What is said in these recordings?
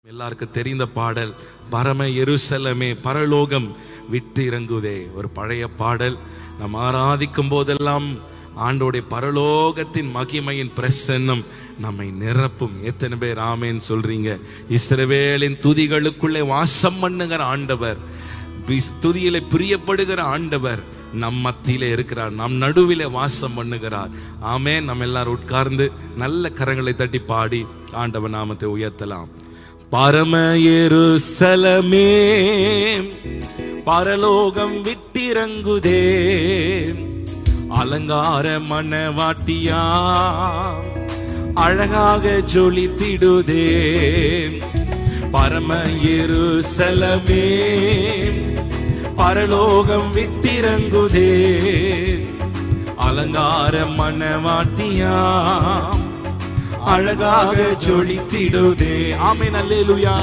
எல்லாருக்கும் தெரிந்த பாடல் பரம எருசலமே பரலோகம் விட்டு இறங்குதே. ஒரு பழைய பாடல். நாம் ஆராதிக்கும் போதெல்லாம் ஆண்டோடைய பரலோகத்தின் மகிமையின் பிரசன்னம் நம்மை நிரப்பும். எத்தனை பேர் ஆமேன்னு சொல்றீங்க? இஸ்ரவேலின் துதிகளுக்குள்ளே வாசம் பண்ணுகிற ஆண்டவர், துதியிலே பிரியப்படுகிற ஆண்டவர் நம் மத்தியிலே இருக்கிறார், நம் நடுவிலே வாசம் பண்ணுகிறார். ஆமேன். நம்ம எல்லாரும் உட்கார்ந்து நல்ல கரங்களை தட்டி பாடி ஆண்டவர் நாமத்தை உயர்த்தலாம். பரம எருசலமே பரலோகம் விட்டிறங்குதே, அலங்கார மணவாட்டியா அழகாக ஜொலித்திடுதே. பரம எருசலமே பரலோகம் விட்டிறங்குதே, அலங்கார மணவாட்டியா அழகாக ஜொலித்திடுதே. ஆமென் அல்லேலூயா,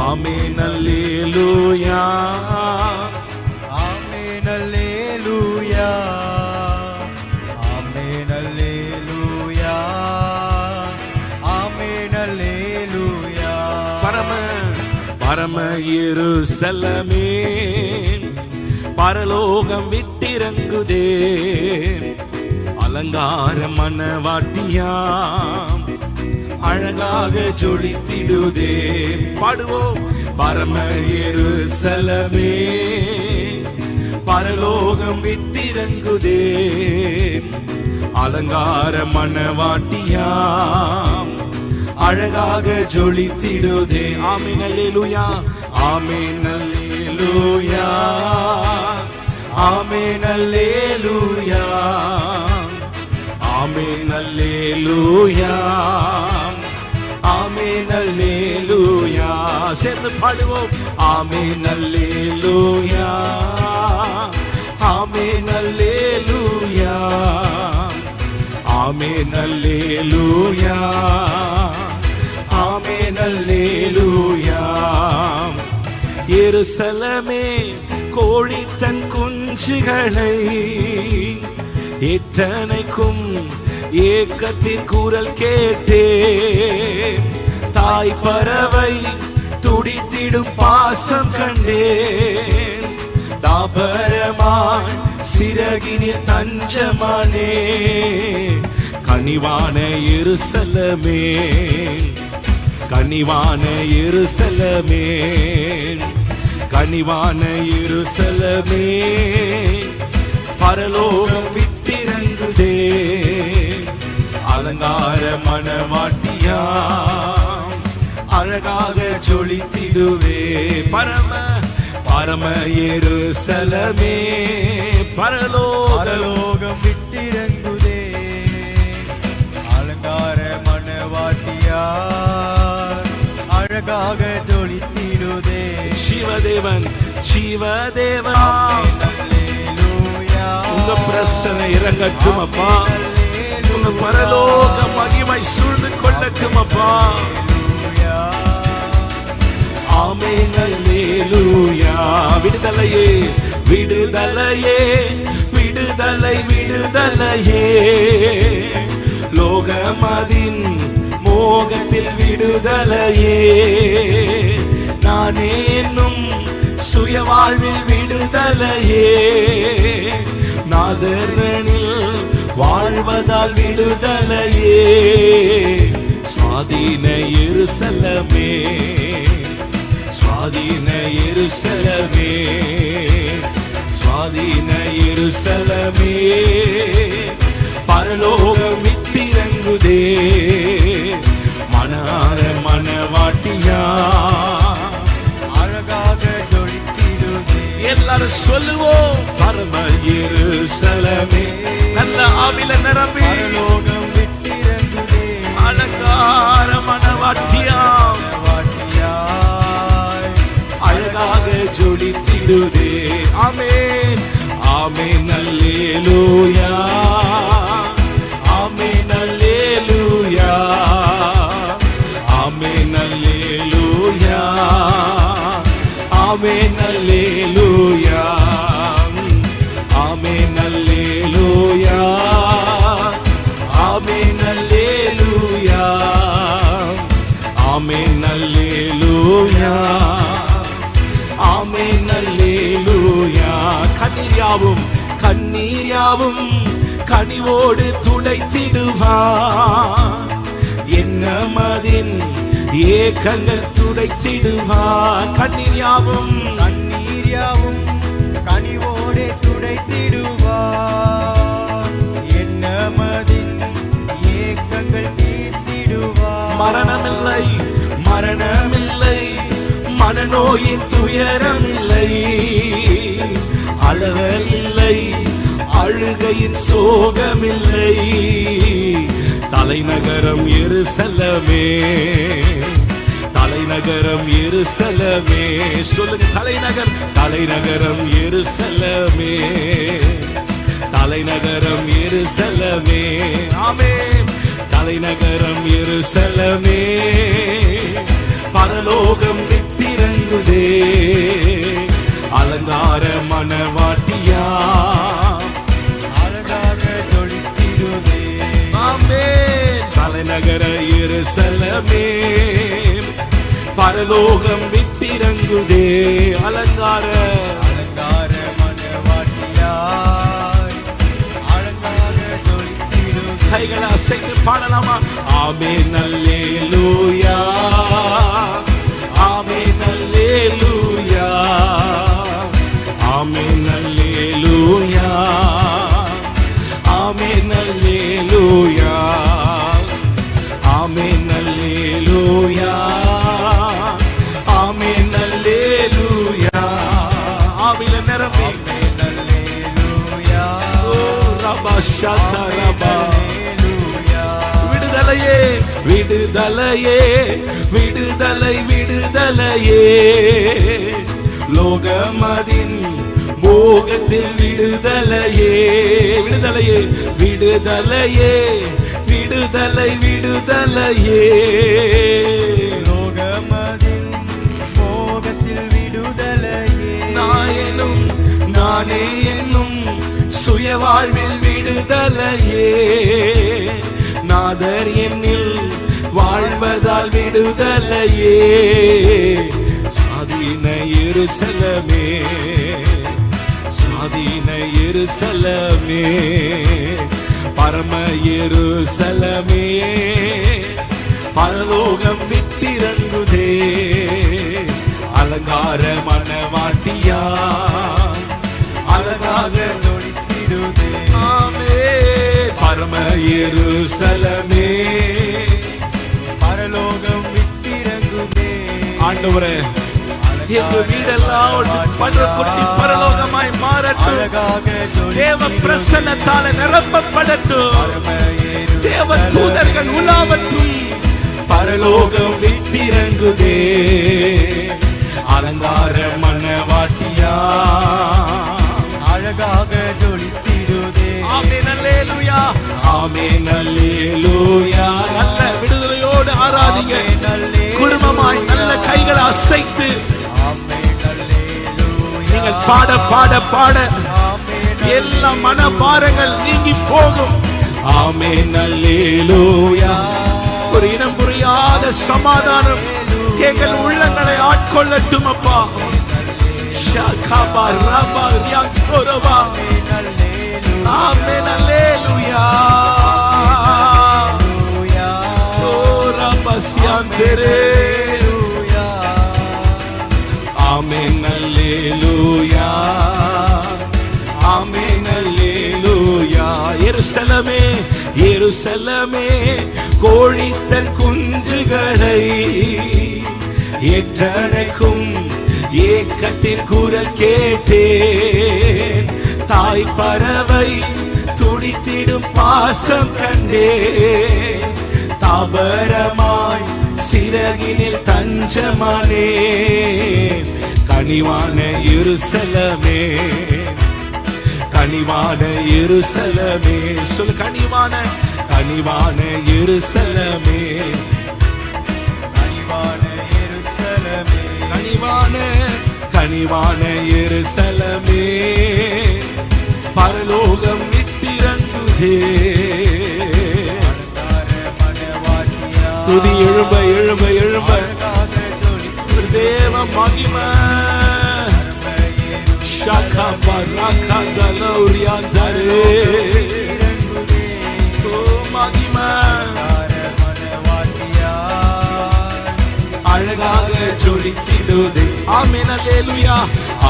ஆமென் அல்லேலூயா, ஆமென் அல்லேலூயா, ஆமென் அல்லேலூயா, ஆமென் அல்லேலூயா. பரம எருசலமே பரலோகம் விட்டிறங்குதே, அலங்கார மணவாட்டியாம் அழகாக ஜொலித்திடுதே. பாடுவோம். பரம எருசலமே பரலோகம் விட்டிறங்குதே, அலங்கார மணவாட்டியாம் அழகாக ஜொலித்திடுதே. ஆமென் அல்லேலூயா, ஆமென் அல்லேலூயா, ஆமென் அல்லேலூயா, ஆமென் அல்லேலூயா, ஆமென் அல்லேலூயா. சேர்ந்து பாடுவோம். ஆமென் அல்லேலூயா, ஆமென் அல்லேலூயா, ஆமென் அல்லேலூயா, ஆமென் அல்லேலூயா. எருசலமே கோழி தன் குஞ்சுகளை எத்தனைக்கும் ஏக்கத்தின் குரல் கேட்டே, தாய் பறவை துடித்திடும் பாசம் கண்டேன். தாபரமான் சிறகினில் தஞ்சமானே, கனிவான எருசலமே, கனிவான எருசலமே, கனிவான எருசலமே பரலோகம் விட்டிறங்குதே, அலங்கார மணவாட்டியா அழகாக ஜொலித்திடுவே. பரம எருசலமே பரலோகம் விட்டிறங்குதே, அலங்கார மணவாட்டியா அழகாக ஜொலித்திடுதே. சிவதேவன், சிவதேவன் உங்க பிரசனை இறங்கட்டும் அப்பா, உங்க பரலோக மகிமை சூழ்ந்து கொள்ளட்டும் அப்பா. ஆமென் அல்லேலூயா. விடுதலையே விடுதலையே விடுதலை விடுதலையே, லோகமதின் மோகத்தில் விடுதலையே, நானே என்னும் சுய வாழ்வில் விடுதலையே, நாதரனில் வாழ்வதால் விடுதலையே. சுவாதீன எருசலமே, சுவாதீன எருசலமே, சுவாதீன எருசலமே பரலோகம் விட்டிறங்குதே, மணார மணவாட்டியா அழகாக ஜொலித்திடுதே. எல்லாரும் சொல்லுவோம். பரம எருசலமே நல்ல ஆவில நிரம்பி பரலோகம் விட்டிறங்குதே, அலங்கார மணவாட்டியாம் அழகாக ஜொலித்திடுதே. ஆமென், ஆமென் அல்லேலூயா, ஆமென் அல்லேலூயா, ஆமென் அல்லேலூயா, ஆமென் அல்லேலூயா, ஆமென் அல்லேலூயா, ஆமென் அல்லேலூயா, ஆமென் அல்லேலூயா, ஆமென் அல்லேலூயா. கண்ணீர் யாவும் கனிவோடு துடைத்திடுவார், என்ன மதின் ஏக்கங்கள் துடைத்திடுவார். கண்ணீர் யாவும் கனிவோடு துடைத்திடுவார், என்ன மதின் ஏக்கங்கள் தீர்த்திடுவார். மரணமில்லை, மனநோயின் துயரமில்லை, அழகல் இல்லை, அழுகையின் சோகமில்லை. தலைநகரம் எருசலேமே, தலைநகரம் எருசலேமே. சொல்லுங்க, தலைநகரம் எருசலேமே, தலைநகரம் எருசலேமே. ஆமென். தலைநகரம் எருசலேமே, பரலோகம் விட்டிறங்குதே, அலங்கார மணவாட்டியா அழகாக ஜொலித்திடுதே. ஆமென். தலைநகர எருசலேமே, பரலோகம் விட்டிறங்குதே, அலங்கார மணவாட்டியாய் அழகாக ஜொலித்திடுதே. கைகளை அசைத்து பாடலாமா? ஆமென் அல்லேலூயா, ஆமென் அல்லேலூயா, ஆமென் அல்லேலூயா, ஆமென் அல்லேலூயா, ஆமென் அல்லேலூயா, ஆமென் அல்லேலூயா. ஆவில நிரம்பி அல்லேலூயா, ஓ ரபா ஷாதா ரபா. அல்லேலூயா. விடுதலையே, விடுதலையே, விடுதலை, விடுதலையே, லோகமதின் மோகத்தில் விடுதலையே. விடுதலையே, விடுதலையே, விடுதலை, விடுதலையே, லோகமதின் மோகத்தில் விடுதலையே. நானே என்னும் சுய வாழ்வில் விடுதலையே, நாதர் என்னில் வாழ்வதால் விடுதலையே. சுவாதீன எருசலேமே, சுவாதீன எருசலேமே, பரம எருசலேமே, பரலோகம் விட்டிறங்குதே, அலங்கார மணவாட்டியா அழகாக ஜொலித்திடுதே. ஆமென். பரம எருசலேமே, பரலோகம் விட்டிறங்குதே. ஆண்டவரே, எங்க வீடெல்லாம் படுகொட்டி பரலோகமாய் மாறட்டும். அழகாக தேவ பிரசன்னத்தால நிரப்பப்படட்டும். பரம தேவ தூதர்கள் உலாவட்டும். பரலோகம் விட்டிறங்குதே, அலங்கார மணவாட்டியா அழகாக ஜொலித்திடுதே. ஆமென் அல்லேலூயா, ஆமென் அல்லேலூயா. நல்ல விடுதலையோடு ஆராதிங்க. ஆமென் அல்லேலூயா. குடும்பமாய் நல்ல கைகளை அசைத்து ஆமென் அல்லேலூயா. நீங்கள் பாட பாட பாட ஆமென் எல்லா மனபாரங்கள் நீங்கி போகும். ஆமென் அல்லேலூயா. ஒரு இனம் புரியாத சமாதானம் எங்கள் உள்ளங்களை ஆட்கொள்ளட்டும் அப்பா. ஷாகாபா ரபா ரியாந்தோரபா. ஆமென் அல்லேலூயா. ஓ ரபா சியாந்தரே. ஆமென் அல்லேலூயா, ஆமென் அல்லேலூயா. எருசலேமே, எருசலேமே, கோழி தன் குஞ்சுகளை ஏற்றணைக்கும் ஏக்கத்தின் குரல் கேட்டேன். தாய் பறவை துடித்திடும் பாசம் கண்டேன். தாபரமாய் சிறகினில் தஞ்சமானேன். கனிவான எருசலேமே, கனிவான எருசலேமே. சொல், கனிவான, கனிவான எருசலேமே, கனிவான எருசலேமே. கனிவான, கனிவான எருசலேமே, பரலோகம் விட்டிறங்குதே. அலங்கார மணவாட்டியா துதி எழும்ப எழும்ப எழும்ப அழகாக ஜொலித்திடுதே. தேவ மகிமை ஷாகா பராகா கலௌரியாந்தரே இறங்குதே. ஓ மகிமை அழகாக ஜொலித்திடுதே. ஆமென் அல்லேலூயா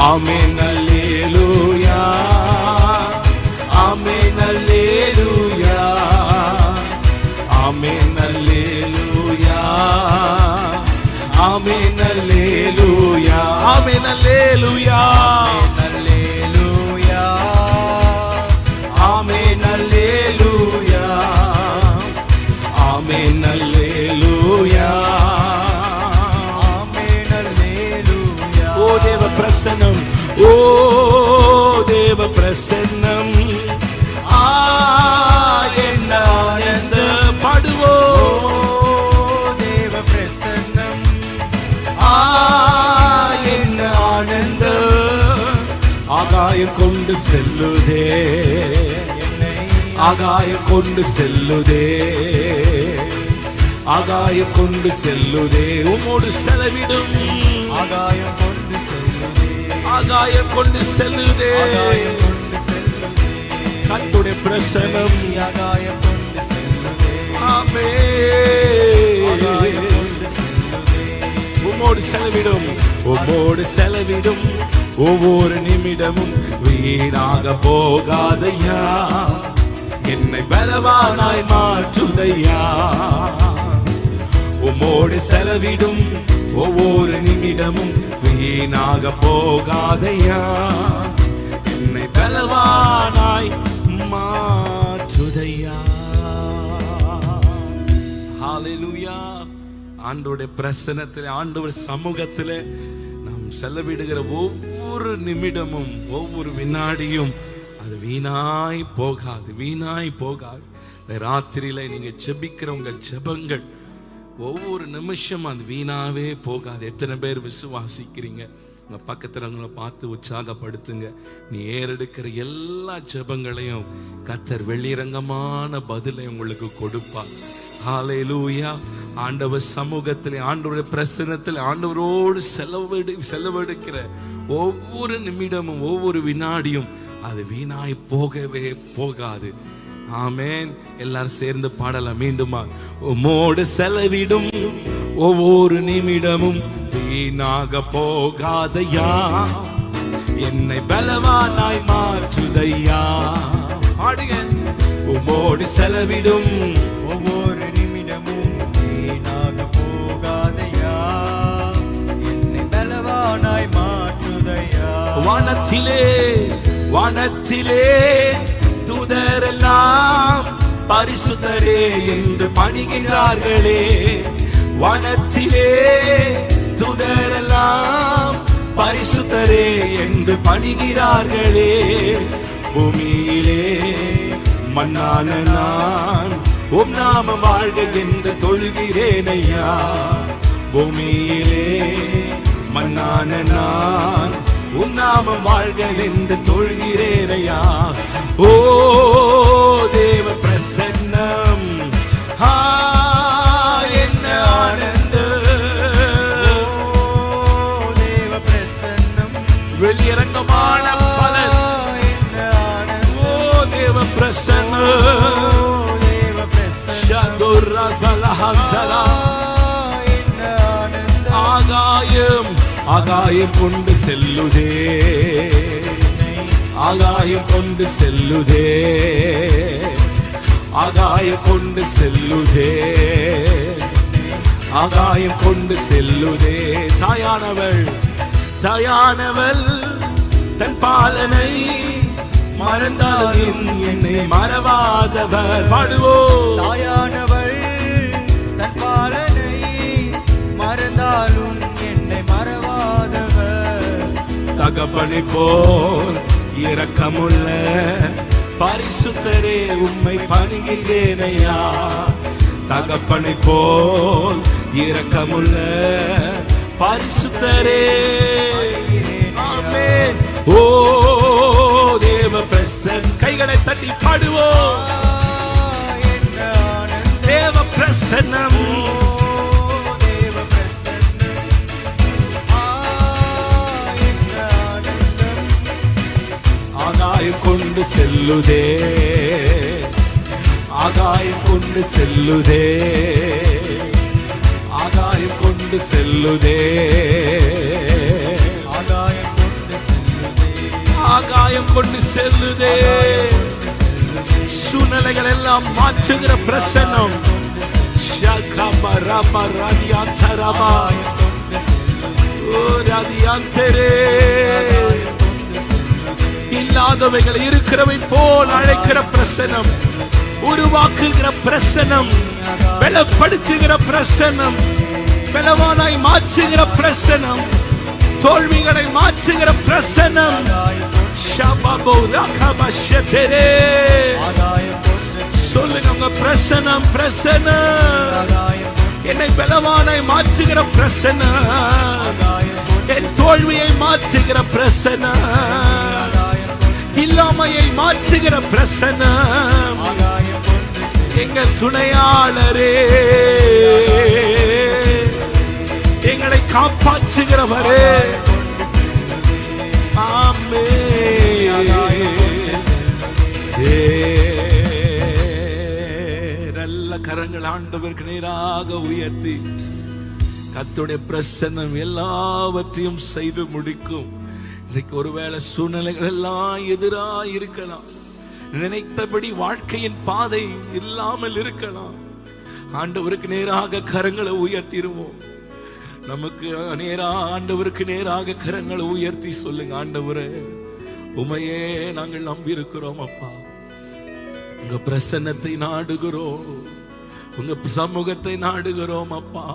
ஆமென் அல்லேலூயா ஆமென் அல்லேலூயா ஆமென் அல்லேலூயா ஆமென் அல்லேலூயா ஆமென் அல்லேலூயா ஆமென் அல்லேலூயா ஆமென் அல்லேலூயா ஓ தேவ பிரசன்னம் ஓ தேவ பிரசன்னம் என்ன ஆனந்த பாடுவோ தேவ பிரசன்னம் என்ன ஆனந்த ஆகாயம் கொண்டு செல்லுதே ஆகாயம் கொண்டு செல்லுதே ஆகாயம் கொண்டு செல்லுதே உம்மோடு செலவிடும் ஆகாயம் கொண்டு செல்லுதே ஆகாயம் கொண்டு செல்லுதே ஆகாயம் கொண்டு செல்லுதே கர்த்தருடைய பிரசன்னம் ஆகாயம் கொண்டு செல்லுதே ஆமென் ஆகாயம் கொண்டு செல்லுதே உம்மோடு செலவிடும் உம்மோடு செலவிடும் ஒவ்வொரு நிமிடமும் வீணாக போகாதையா என்னை பலவானாய் மாற்றுதையா உம்மோடு செலவிடும் ஒவ்வொரு நிமிடமும் வீணாக போகாதையா என்னை பலவானாய் மாற்றுதையா ஹalleluya ஆண்டவருடைய பிரசன்னத்திலே ஆண்டவர் சமூகத்திலே நாம் செலவிடுகிற ஒவ்வொரு நிமிடமும் ஒவ்வொரு வினாடியும் அது வீணாய் போகாது வீணாய் போகாது இந்த ராத்திரியில நீங்க ஜெபிக்கிற உங்க ஜெபங்கள் ஒவ்வொரு நிமிஷம் அது வீணாவே போகாது எத்தனை பேர் விசுவாசிக்கிறீங்க உங்க பக்கத்துல உங்களை பார்த்து உற்சாகப்படுத்துங்க நீ ஏறெடுக்கிற எல்லா ஜெபங்களையும் கர்த்தர் வெளிரங்கமான பதிலை உங்களுக்கு கொடுப்பார் ஹalleluya ஆண்டவர் சமூகத்திலே ஆண்டவருடைய பிரசன்னத்திலே ஆண்டவரோடு செலவெடுக்கிற ஒவ்வொரு நிமிடமும் ஒவ்வொரு வினாடியும் அது வீணாய் போகவே போகாது ஆமென் எல்லாரும் சேர்ந்து பாடலாம் மீண்டுமா உம்மோடு செலவிடும் ஒவ்வொரு நிமிடமும் வீணாக போகாதையா என்னை பலவானாய் மாற்றுதையா பாடுங்க உம்மோடு செலவிடும் ஒவ்வொரு நிமிடமும் வீணாக போகாதையா என்னை பலவானாய் மாற்றுதையா வானத்திலே தூதரெல்லாம் பரிசுத்தரே என்று பணிகின்றார்களே வானத்திலே தூதரெல்லாம் பரிசுத்தரே என்று பணிகிறார்களே பூமியிலே மண்ணான நான் உம் நாமம் வாழ்க என்று தொழுகிறேனையா பூமியிலே மண்ணான நான் உம் நாமம் வாழ்க என்று தொழுகிறேனையா ஓ தேவ பிரசன்னம் என்ன ஆனந்த தேவ பிரசன்னம் வெளியரங்கமான பலன் ஓ தேவ பிரசன்னம் தேவ பிரசன்னம் ஆகாயம் கொண்டு செல்லுதே ஆகாயம் கொண்டு செல்லுதே ஆகாயம் கொண்டு செல்லுதே ஆகாயம் கொண்டு செல்லுதே தாயானவள் தன் பாலனை மறந்தாலும் என்னை மறவாதவர் பாடுவோம் தாயானவள் தன் பாலனை மறந்தாலும் என்னை மறவாதவர் தகப்பனை போல் இரக்கமுள்ள பரிசுத்தரே உம்மை பணிகிறேனையா தகப்பனை போல் இரக்கமுள்ள பரிசுத்தரே ஆமென் ஓ தேவ பிரசன் கைகளை தட்டி பாடுவோம் என்ன ஆனந்த தேவ பிரசன்னம். தேவ பிரசன்னம் என்ற ஆனந்தம் ஆகாயம் கொண்டு செல்லுதே, ஆகாயம் கொண்டு செல்லுதே, ஆகாயம் கொண்டு செல்லுதே, ஆகாயம் கொண்டு செல்லுதே, ஆகாயம் கொண்டு செல்லுதே. சூழ்நிலைகள் எல்லாம் மாற்றுகிற பிரசன்னம். இல்லாதவைகள் இருக்கிறவை போல் அழைக்கிற பிரசன்னம், உருவாக்குகிற பிரசன்னம், பலப்படுத்துகிற பிரசன்னம், பலவானாய் மாற்றுகிற பிரசன்னம், தோல்விகளை மாற்றுகிற பிரசன்னம். சொல்லுங்க உங்க பிரசன்னம், பிரசன்னம் என்னை பலவானாய் மாற்றுகிற பிரசன்னம், என் தோல்வியை மாற்றுகிற பிரசன்னம், இல்லாமையை மாற்றுகிற பிரசன்னம். எங்கள் துணையாளரே, எங்களை காப்பாற்றுகிறவரே, நல்ல கரங்கள் ஆண்டவருக்கு நேராக உயர்த்தி கர்த்தருடைய பிரசன்னம் எல்லாவற்றையும் செய்து முடிக்கும். இன்னைக்கு ஒருவேளை சூழ்நிலைகள் எல்லாம் எதிராக இருக்கலாம், நினைத்தபடி வாழ்க்கையின் பாதை இல்லாமல் இருக்கலாம். ஆண்டவருக்கு நேராக கரங்களை உயர்த்திடுவோம். நமக்கு ஆண்டவருக்கு நேராக கரங்களை உயர்த்தி சொல்லுங்க, ஆண்டவரே உமையே நாங்கள் நம்பி இருக்கிறோம் அப்பா, உங்க பிரசன்னத்தை நாடுகிறோம், உங்க சமூகத்தை நாடுகிறோம் அப்பா.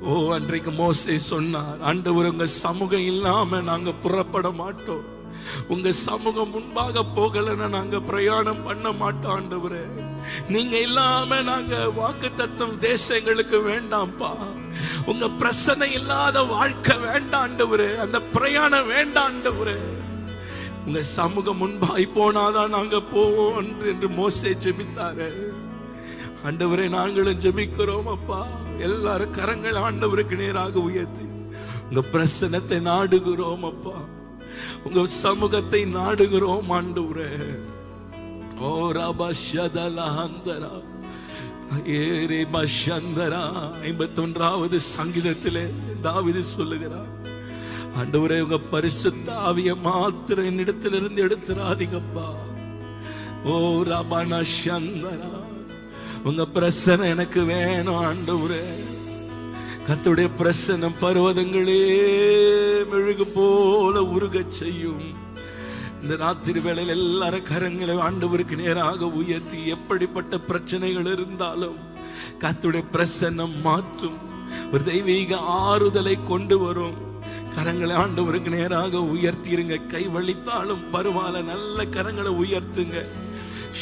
ஓ அன்றைக்கு மோசே சொன்னார், ஆண்டவர் உங்க சமூகம் இல்லாம நாங்க புறப்பட மாட்டோம், உங்க சமூகம் முன்பாக போகலன்னா நாங்க பிரயாணம் பண்ண மாட்டோம் ஆண்டவரே. நீங்க இல்லாம நாங்க வாக்குத்தத்தம் தேசங்களுக்கு வேண்டாம்ப்பா, உங்க பிரசனை இல்லாத வாழ்க்கை வேண்டாம் ஆண்டவரே, அந்த பிரயாணம் வேண்டாம் ஆண்டவரே. உங்க சமூகம் முன்பாய் போனாதான் நாங்க போவோம் என்று மோசே ஜெபித்தாரு. ஆண்டவரே நாங்களும் ஜெபிக்கிறோம் அப்பா. எல்லாரும் கரங்கள் ஆண்டவருக்கு நேராக உயர்த்தி உங்க பிரசனத்தை நாடுகிறோம் அப்பா, உங்க சமூகத்தை நாடுகிறோம் ஆண்டவரே. ஓ ரபா ஷதலஹந்தரா ஏரே பஷந்தரா. 51வது சங்கீதத்திலே தாவீது சொல்லுகிறார், ஆண்டவரே உங்க பரிசுத்த ஆவியை மாத்திரம் என்னிடத்திலிருந்து எடுத்துறாதீங்கப்பா. ஓ ரபனா ஷந்தரா, உங்க பிரசனை எனக்கு வேணும் ஆண்டவரே. கர்த்தருடைய பிரசன்னம் பர்வதங்களே மெழுகு போல உருக செய்யும். இந்த ராத்திரி வேளையில் எல்லாரும் கரங்களை ஆண்டவருக்கு நேராக உயர்த்தி, எப்படிப்பட்ட பிரச்சனைகள் இருந்தாலும் கர்த்தருடைய பிரசன்னம் மாற்றும், ஒரு தெய்வீக ஆறுதலை கொண்டு வரும். கரங்களை ஆண்டவருக்கு நேராக உயர்த்திருங்க. கை வலித்தாலும் பரவாயில்ல, நல்ல கரங்களை உயர்த்துங்க.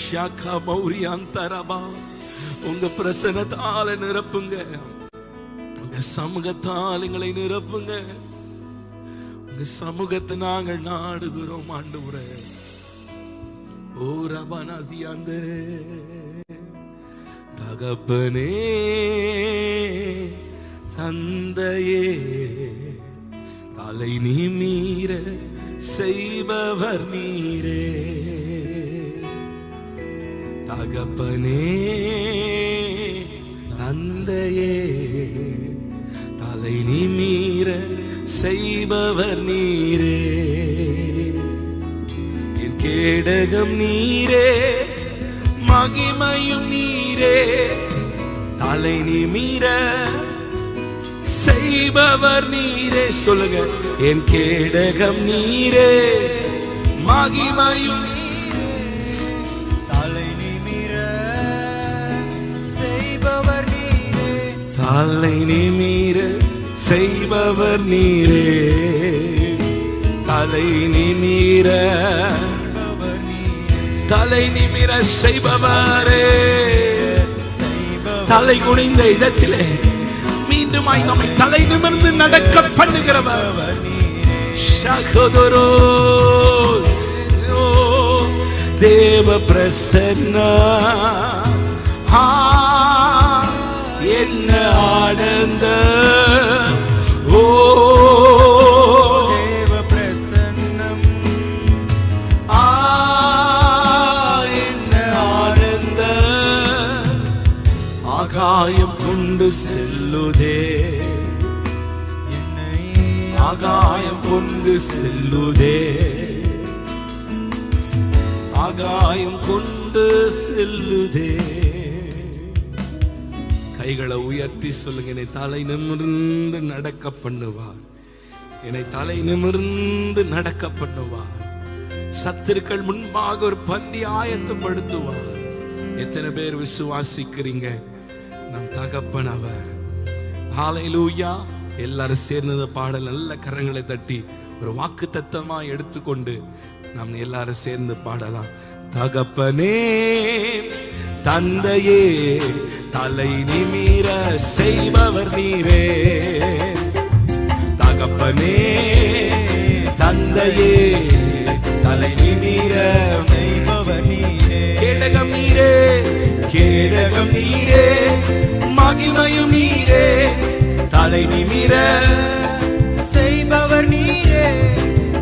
ஷாக்கா மௌரியாந்தரபா, உங்க பிரசன்னத்தால நிரப்புங்க, உங்க சமூகத்தால் எங்களை நிரப்புங்க. உங்க சமூகத்தை நாங்கள் நாடுகிறோம் ஆண்டவரே. ஓ ரபனாதியாந்தரே, தகப்பனே தந்தையே, தலை நிமிர செய்பவர் நீரே. தகப்பனே தந்தையே, தலை நிமிர செய்பவர் நீரே. என் கேடகம் நீரே, மகிமையும் நீரே, தலை நிமிர செய்பவர் நீரே. சொல்லுங்க, என் கேடகம் நீரே, மகிமையும் தலை நிமிர செய்பவர் நீரே, தலை நிமிர செய்பவர் நீரே, தலை நிமிர தலை நிமிர செய்பவரே. தலை குனிந்த இடத்திலே மீண்டும் நம்மை தலை நிமிர்ந்து நடக்க பண்ணுகிறவர் சகோதரோ. தேவ பிரசன்ன என்ன ஆனந்த ஓ தேவ பிரசன்னம் என்ன ஆனந்த ஆகாயம் கொண்டு செல்லுதே என்னை ஆகாயம் கொண்டு செல்லுதே ஆகாயம் கொண்டு செல்லுதே. கைகளை உயர்த்தி சொல்லுங்க, என்னை தலை நிமிர்ந்து நடக்க பண்ணுவார், என்னை தலை நிமிர்ந்து நடக்க பண்ணுவார். சத்துருக்கள் முன்பாக ஒரு பந்தி ஆயத்தப்படுத்துவார். எத்தனை பேர் விசுவாசிக்கிறீங்க? நம் தகப்பன் அவர். ஹல்லேலூயா. எல்லாரும் சேர்ந்த பாடல் நல்ல கரங்களை தட்டி ஒரு வாக்கு தத்தமா எடுத்துக்கொண்டு நாம் எல்லாரும் சேர்ந்து பாடலாம். தகப்பனே தந்தையே தலை நிமிர செய்பவர் நீரே. தகப்பனே தந்தையே தலை நிமிர செய்பவர் நீரே. கேடகம் நீரே, கேடகம் நீரே, மகிமையும் நீரே, தலை நிமிர செய்பவர் நீரே.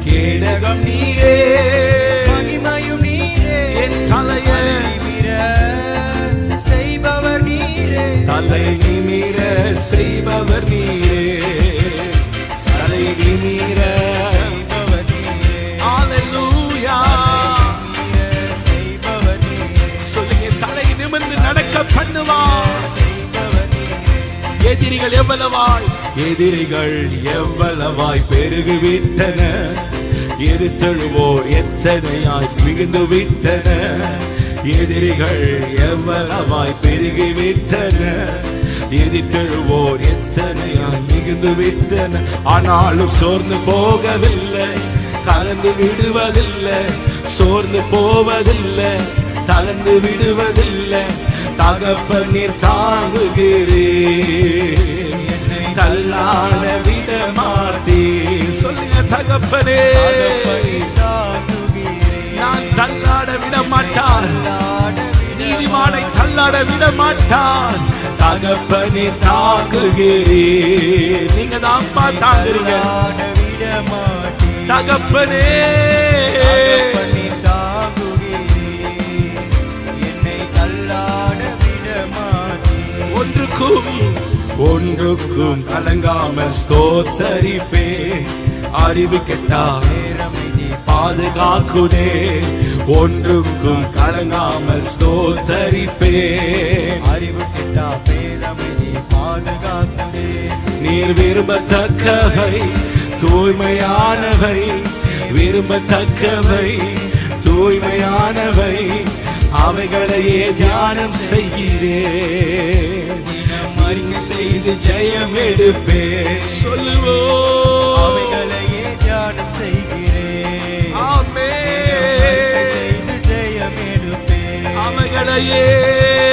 கேடகம் நீரே, மகிமையும் நீரே. என் தலையை நிமிர செய்பவர் நீரே. தலை நிமிர செய்பவர் நீரே, தலை நிமிர செய்பவர் நீரே. ஹல்லேலூயா. செய்பவர் நீரே. சொல்லுங்க, தலை நிமிர்ந்து நடக்க பண்ணுவார். செய்பவர் நீரே. எதிரிகள் எவ்வளவாய், எதிரிகள் எவ்வளவாய் பெருகிவிட்டன, எதிர்த்தெழுவோர் எத்தனையாய் மிகுந்து விட்டன. எதிரிகள் எவ்வளவாய் பெருகிவிட்டன, எதிர்த்தெழுவோர் எத்தனையாய் மிகுந்து விட்டன. ஆனாலும் சோர்ந்து போகவில்லை, கலந்து விடுவதில்லை, சோர்ந்து போவதில்லை, தளர்ந்து விடுவதில்லை. தகப்பன் நீர் தாங்குகிறேன், என்னை தள்ளாட விட மாட்டேன். சொல்லுங்க, தகப்பனே நான் தள்ளாட விட மாட்டான், நீதிமானை தள்ளாட விட மாட்டான். தகப்பனே தாங்குகிறேன். நீங்க தான் அம்மா தாங்குறீங்க. தகப்பனே ஒன்றுக்கும் ஒன்றுக்கும் கலங்காமல் ஸ்தோத்தரிப்பேன். அறிவு கெட்டா பாதுகாக்குதே, ஒன்றுக்கும் கலங்காமல் ஸ்தோத்தரிப்பேன். அறிவு கெட்டா பேரமைதி பாதுகாக்குதே. நீர் விரும்பத்தக்கவை தூய்மையானவை, விரும்பத்தக்கவை தூய்மையானவை, அவைகளையே தியானம் செய்கிறேன். தினம் அறிக்கை செய்து ஜெயம் எடுப்பேன். சொல்லுவோம், அவைகளையே தியானம் செய்கிறேன். ஆமென். செய்து ஜெயம் எடுப்பேன். அவைகளையே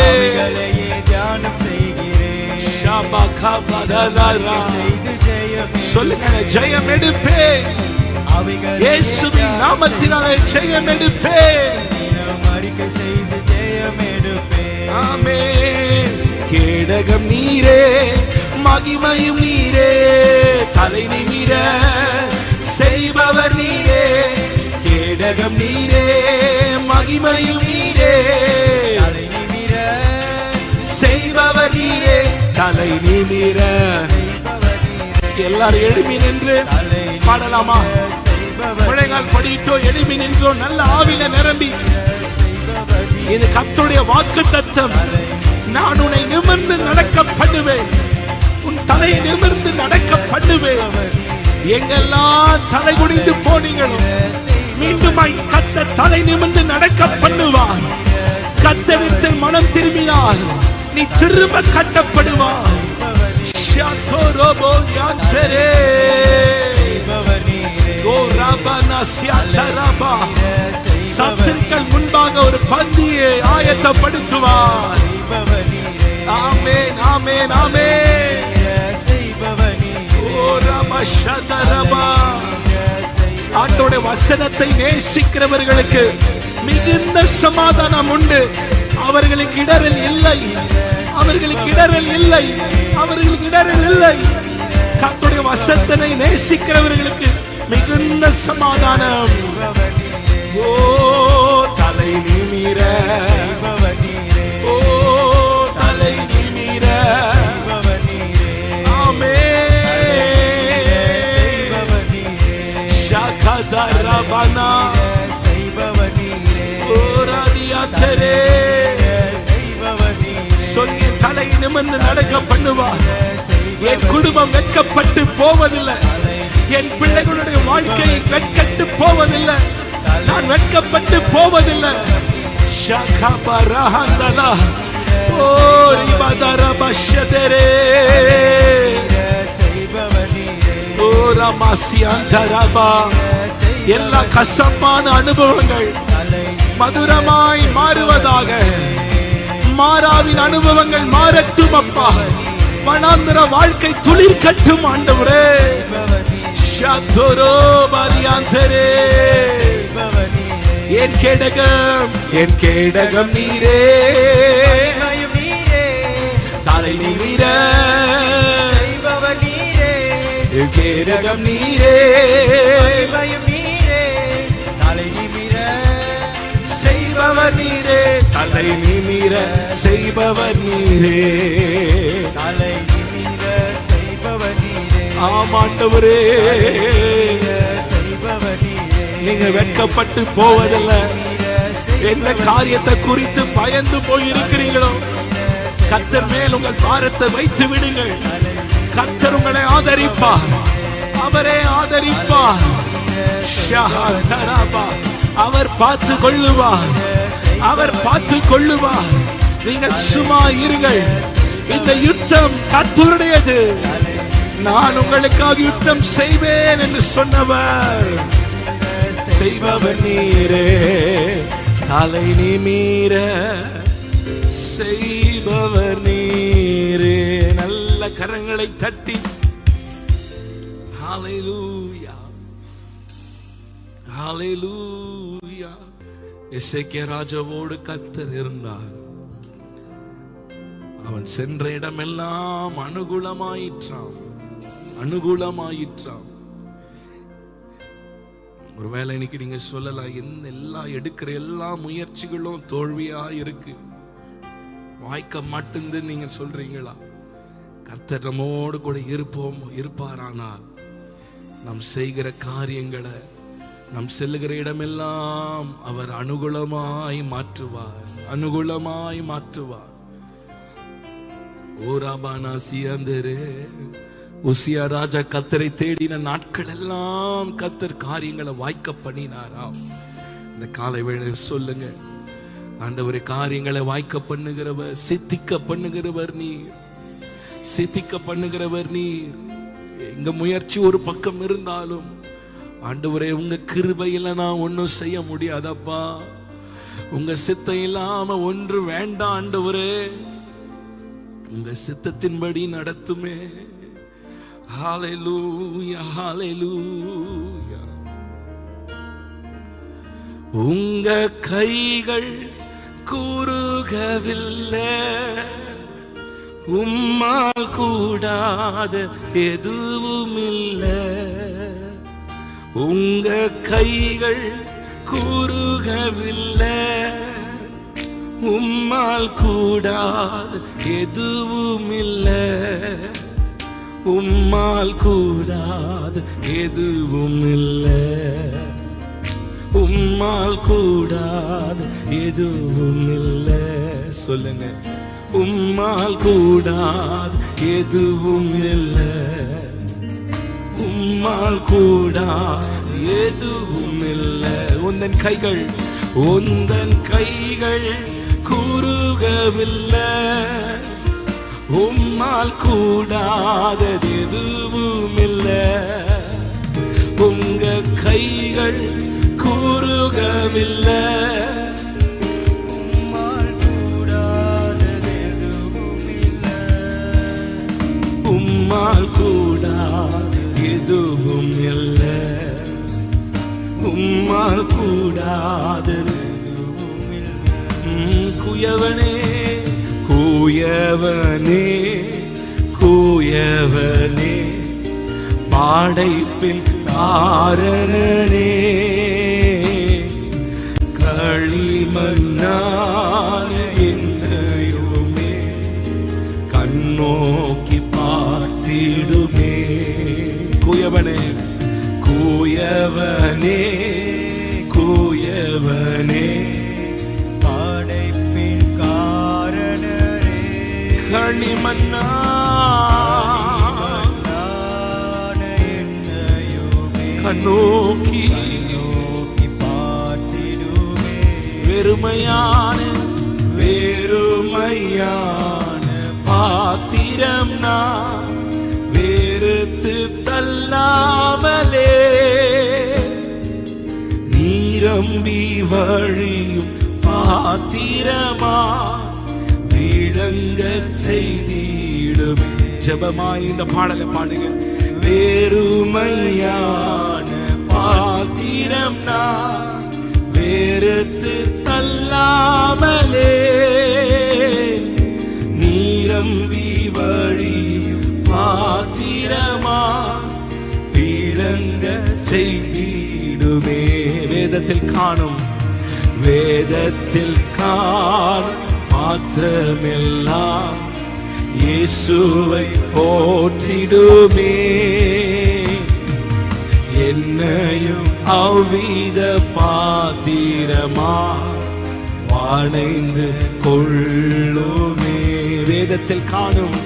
அவைகளையே தியானம் செய்கிறேன். ஷபகபதலரா. செய்து ஜெயம் சொல்லுங்க, ஜெயம் எடுப்பேன். அவைகளையே இயேசுவின் நாமத்தினாலே ஜெயம் எடுப்பேன். தினம் அறிக்கை செய்து ஜெயம் எடுப்பேன். ஆமென். கேடகம் நீரே, மகிமையும் நீரே, தலை நிமிர செய்பவர் நீரே. கேடகம் நீரே, மகிமையும் நீரே, தலை நிமிர செய்பவர் நீரே, தலை நிமிர. செய்பவர் நீரே. எல்லாரும் எழுப்பி நின்று தலை பாடலாமா? செய்பவர் முழங்கால் படியிட்டோ எழுப்பி நின்றோ நல்ல ஆவில நிரம்பி, செய்பவர் இது கர்த்தருடைய வாக்கு தத்தம். நான் உன்னை நிமிர்ந்து நடக்க பண்ணுவேன், உன் தலையை நிமிர்ந்து நடக்க பண்ணுவேன். எங்கெல்லாம் தலை குனிந்து போனீங்களோ மீண்டும் கத்த தலை நிமிர்ந்து நடக்க பண்ணுவார். கத்தரிடத்தில் மனம் திரும்பினால் நீ திரும்ப கட்டப்படுவார். ஷாத்தோரோபோ யாந்தரே செய்பவர் நீரே. ஓ ரபனா சியாதரபா. சத்துருக்கள் முன்பாக ஒரு பந்தியை ஆயத்தப்படுத்துவார். செய்பவர் நீரே. ஆமென், ஆமென், ஆமென். செய்பவர் நீரே. ஓ ரபஷதரபா. ஆண்டோட வசனத்தை நேசிக்கிறவர்களுக்கு மிகுந்த சமாதானம் உண்டு. அவர்களுக்கு இடரல் இல்லை, அவர்களுக்கு இடரல் இல்லை, அவர்களுக்கு இடரல் இல்லை. கர்த்தருடைய வசனத்தை நேசிக்கிறவர்களுக்கு மிகுந்த சமாதானம். ஓ தலை நிமிர, ஓ தலை நிமிர. ஆமென். ஷகதரபனா ஓராதியாதரே. சொல்லி தலை நிமிர்ந்து நடக்க பண்ணுவார். என் குடும்பம் வெட்கப்பட்டு போவதில்லை, என் பிள்ளைகளுடைய வாழ்க்கை வெட்கட்டு போவதில்லை, நான் வெட்கப்பட்டு போவதில்லை. ஷகபரஹந்தலா ஓ ரிபதரபஷதரே ஓ ரமசியந்தரபா. எல்லா கசப்பான அனுபவங்கள் மதுரமாய் மாறுவதாக. மாறாவின் அனுபவங்கள் மாறட்டும் அப்பா. வனாந்தர வாழ்க்கை துளிர் கட்டும் ஆண்டவரே. ஷாதோரோ பரியாந்தரே. என் கேடகம், என் கேடகம் நீரே, தலை நிமிர என் கேடகம் நீரே, தலை நிமிர செய்பவர் நீரே, தலை நிமிர செய்பவர் நீரே, தலை நிமிர செய்பவர் நீரே. ஆமாண்டவரே, நீங்க வெட்கப்பட்டு போவதில்லை. எந்த காரியத்தை குறித்து பயந்து போயிருக்கிறீங்களோ கர்த்தர் மேல் உங்கள் பாரத்தை வைத்து விடுங்கள். கர்த்தர் உங்களை ஆதரிப்பார், அவரே ஆதரிப்பார். அவர் பார்த்து கொள்ளுவார், அவர் பார்த்து கொள்ளுவார். நீங்கள் சும்மா இருங்கள். இந்த யுத்தம் கர்த்தருடையது. நான் உங்களுக்காக யுத்தம் செய்வேன் என்று சொன்னவர் செய்பவர் நீரே, தலை நிமிர செய்பவர் நீரே. நல்ல கரங்களை தட்டி ஹல்லேலூயா, ஹல்லேலூயா. எசேக்கியா ராஜாவோடு கர்த்தர் இருந்தார். அவன் சென்ற இடமெல்லாம் அனுகூலமாயிற்றான், அனுகூலமாயிற்றான். ஒருவேளை இன்னைக்கு நீங்க சொல்லலாம், எடுக்கிற எல்லா முயற்சிகளும் தோல்வியா இருக்கு, வாய்க்க மாட்டுந்து நீங்க சொல்றீங்களா? கர்த்தர் நம்மோடு கூட இருப்பாரானால் நாம் செய்கிற காரியங்களை, நாம் செல்லுகிற இடமெல்லாம் அவர் அனுகூலமாய் மாற்றுவார், அனுகூலமாய் மாற்றுவார். ஓராபானா சியந்தரே. உசியா ராஜா கர்த்தரை தேடின நாட்கள் எல்லாம் கர்த்தர் காரியங்களை வாய்க்க பண்ணினாராம். இந்த காலை வேளை சொல்லுங்க, ஆண்டவரே காரியங்களை வாய்க்க பண்ணுகிறவர், சித்திக்க பண்ணுகிறவர் நீர், சித்திக்க பண்ணுகிறவர் நீர். எங்க முயற்சி ஒரு பக்கம் இருந்தாலும் ஆண்டவரே உங்க கிருபையில நான் ஒன்னும் செய்ய முடியாதப்பா. உங்க சித்தம் இல்லாம ஒன்று வேண்டாம் ஆண்டவரே, உங்க சித்தத்தின்படி நடத்துமே. ஹல்லேலூயா, ஹல்லேலூயா. உங்க கைகள் கூறுகவில்லை, உம்மால் கூடாத எதுவும் இல்லை. உங்க கைகள் கூறுகவில்லை, உம்மால் கூடாத எதுவும் இல்லை. உம்மால் கூடாத எதுவும் இல்லை, உம்மால் கூடாத எதுவும் இல்லை. சொல்லுங்க, உம்மால் கூடாத எதுவும் இல்லை, உம்மால் கூடாத எதுவும் இல்லை. உந்தன் கைகள், உந்தன் கைகள் கூறுகவில்லை, உம்மால் கூடாதது எதுவும் இல்லை. உங்க கைகள் கூறுகவில்லை, உம்மால் கூடாதது எதுவும் இல்லை. உம்மால் கூடாத எதுவும் இல்லை, உம்மால் கூடாதது எதுவும் இல்லை. குயவனே, குயவனே தூயவனே கூயவனே படைப்பின் காரணனே களிமண்ணான என்னையுமே கண்ணோக்கி பார்த்திடுமே. கூயவனே கூயவனே கூயவனே படைப்பின் காரணரே களிமண்ணான என்னையுமே கண்ணோக்கி பார்த்திடுமே. வெறுமையான பாத்திரம் நான் வெறுத்து தள்ளாமலே நீரம்பி வழியும் பாத்திரமா விளங்க செய்திடும். ஜெபமாய் இந்த பாடலை பாடுங்க. வெறுமையான பாத்திரம் நான் வெறுத்து தள்ளாமலே நீரம்பி வழியும் பாத்திரமா விளங்க செய்திடுமே. வேதத்தில் காணும் மாத்திரமெல்லாம் இயேசுவை போற்றிடுமே. என்னையும் அவ்வித பாத்திரமா வாணைந்து கொள்ளுமே. வேதத்தில் காணும்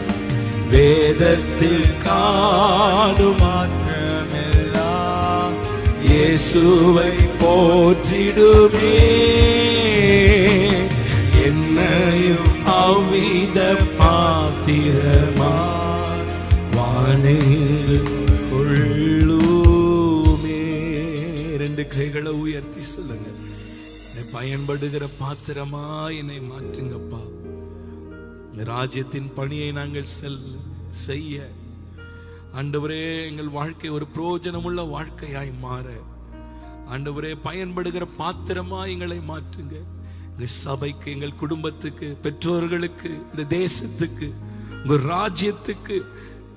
மாத்திரமெல்லாம் இயேசுவை போற்றிடுமே. என்னையும் அவ்வித பாத்திரமா வாணைந்து கொள்ளுமே. ரெண்டு கைகளை உயர்த்தி சொல்லுங்க. பயன்படுகிற பாத்திரமா என்னை மாற்றுங்கப்பா. ராஜ்யத்தின் பணியை நாங்கள் செய்ய ஆண்டவரே எங்கள் வாழ்க்கை ஒரு பிரயோஜனமுள்ள வாழ்க்கையாய் மாற ஆண்டவரே பயன்படுகிற பாத்திரமா எங்களை மாற்றுங்க. எங்கள் சபைக்கு, எங்கள் குடும்பத்துக்கு, பெற்றோர்களுக்கு, இந்த தேசத்துக்கு, உங்க ராஜ்யத்துக்கு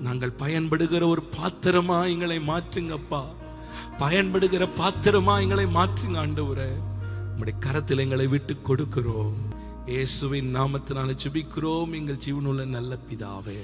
நாங்கள் பயன்படுகிற ஒரு பாத்திரமா எங்களை மாற்றுங்கப்பா. பயன்படுகிற பாத்திரமா எங்களை மாற்றுங்க ஆண்டவரே. உம்முடைய கரத்தில் எங்களை விட்டு கொடுக்கிறோம். இயேசுவின் நாமத்தினால ஜெபிக்கிறோம் எங்கள் ஜீவனுள்ள நல்ல பிதாவே.